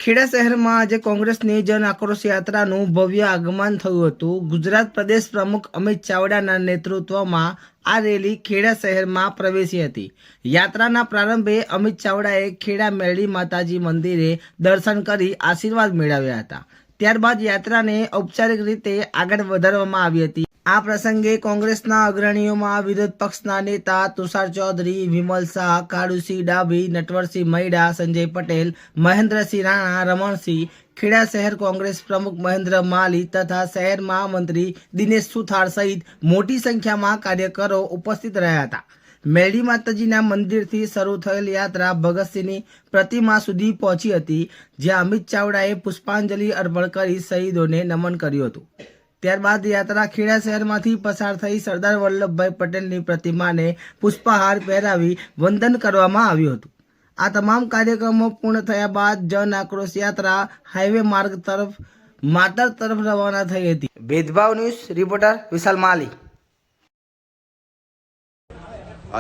ખેડા શહેરમાં આજે કોંગ્રેસની જન આક્રોશ યાત્રાનું ભવ્ય આગમન થયું હતું। ગુજરાત પ્રદેશ પ્રમુખ અમિત ચાવડાના નેતૃત્વમાં આ રેલી ખેડા શહેરમાં પ્રવેશી હતી। યાત્રાના પ્રારંભે અમિત ચાવડાએ ખેડા મેરડી માતાજી મંદિરે દર્શન કરી આશીર્વાદ મેળવ્યા હતા। ત્યારબાદ યાત્રાને ઔપચારિક રીતે આગળ વધારવામાં આવી હતી। આ પ્રસંગે કોંગ્રેસના અગ્રણીઓમાં વિરોધ પક્ષના નેતા તુષાર ચૌધરી, વિમલ શાહ, કાળુસિંહ ડાભી, નટવરસિંહ મૈડા, સંજય પટેલ, મહેન્દ્રસિંહ રાણા, રમણસિંહ, ખેડા શહેર કોંગ્રેસ પ્રમુખ મહેન્દ્ર માલી તથા શહેર મહામંત્રી દિનેશ સુથાર સહિત મોટી સંખ્યામાં કાર્યકરો ઉપસ્થિત રહ્યા હતા। મેરડી માતાજીના મંદિરથી શરૂ થયેલ યાત્રા ભગતસિંહની પ્રતિમા સુધી પહોંચી હતી, જ્યાં અમિત ચાવડાએ પુષ્પાંજલિ અર્પણ કરી શહીદોને નમન કર્યું હતું। ત્યારબાદ યાત્રા ખેડા શહેરમાંથી પસાર થઈ સરદાર વલ્લભભાઈ પટેલની પ્રતિમાને પુષ્પહાર પહેરાવી વંદન કરવામાં આવ્યું હતું। આ તમામ કાર્યક્રમો પૂર્ણ થયા બાદ જન આક્રોશ યાત્રા હાઈવે માર્ગ તરફ માતર તરફ રવાના થઈ હતી। ભેદભાવ ન્યૂઝ રિપોર્ટર વિશાલ માલી।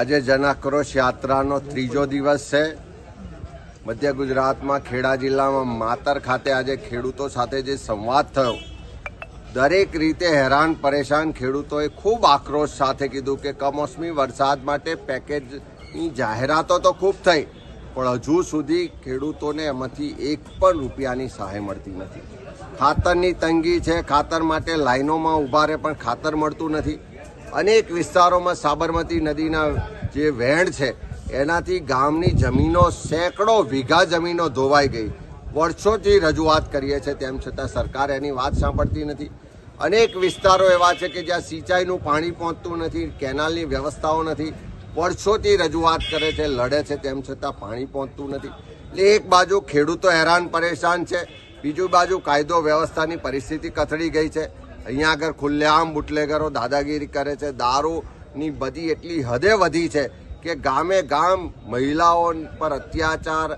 આજે જન આક્રોશ યાત્રાનો ત્રીજો દિવસ છે। મધ્ય ગુજરાતમાં ખેડા જિલ્લામાં માતર ખાતે આજે ખેડૂતો સાથે જે સંવાદ થયો, દરેક રીતે હેરાન પરેશાન ખેડૂતોએ ખૂબ આક્રોશ સાથે કીધું કે કમોસમી વરસાદ માટે પેકેજની જાહેરાતો તો ખૂબ થઈ, પણ હજુ સુધી ખેડૂતોને એમાંથી એક પણ રૂપિયાની સહાય મળતી નથી। ખાતરની તંગી છે, ખાતર માટે લાઈનોમાં ઊભા રહે પણ ખાતર મળતું નથી। અનેક વિસ્તારોમાં સાબરમતી નદીના જે વહેણ છે એનાથી ગામની જમીનો, સેંકડો વીઘા જમીનો ધોવાઈ ગઈ। વર્ષોથી રજૂઆત કરીએ છીએ, તેમ છતાં સરકાર એની વાત સાંભળતી નથી। અનેક વિસ્તારો એવા છે કે જ્યાં સિંચાઈનું પાણી પહોંચતું નથી, કેનાલની વ્યવસ્થાઓ નથી। વર્ષોથી રજૂઆત કરે છે, લડે છે, તેમ છતાં પાણી પહોંચતું નથી। એટલે એક બાજુ ખેડૂતો હેરાન પરેશાન છે, બીજી બાજુ કાયદો વ્યવસ્થાની પરિસ્થિતિ કથળી ગઈ છે। અહીંયા આગળ ખુલ્લેઆમ બુટલેગરો દાદાગીરી કરે છે। દારૂની બધી એટલી હદે વધી છે કે ગામે ગામ મહિલાઓ પર અત્યાચાર,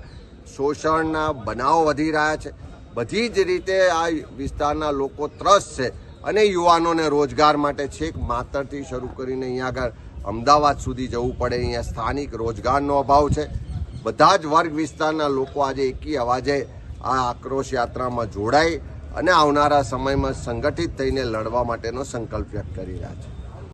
શોષણના બનાવો વધી રહ્યા છે। બધી જ રીતે આ વિસ્તારના લોકો ત્રસ્ત છે અને યુવાનોને રોજગાર માટે છેક માતરથી શરૂ કરીને અહીંયા આગળ અમદાવાદ સુધી જવું પડે। અહીંયા સ્થાનિક રોજગારનો અભાવ છે। બધા જ વર્ગ વિસ્તારના લોકો આજે એકી અવાજે આ આક્રોશ યાત્રામાં જોડાઈ અને આવનારા સમયમાં સંગઠિત થઈને લડવા માટેનો સંકલ્પ વ્યક્ત કરી રહ્યા છે।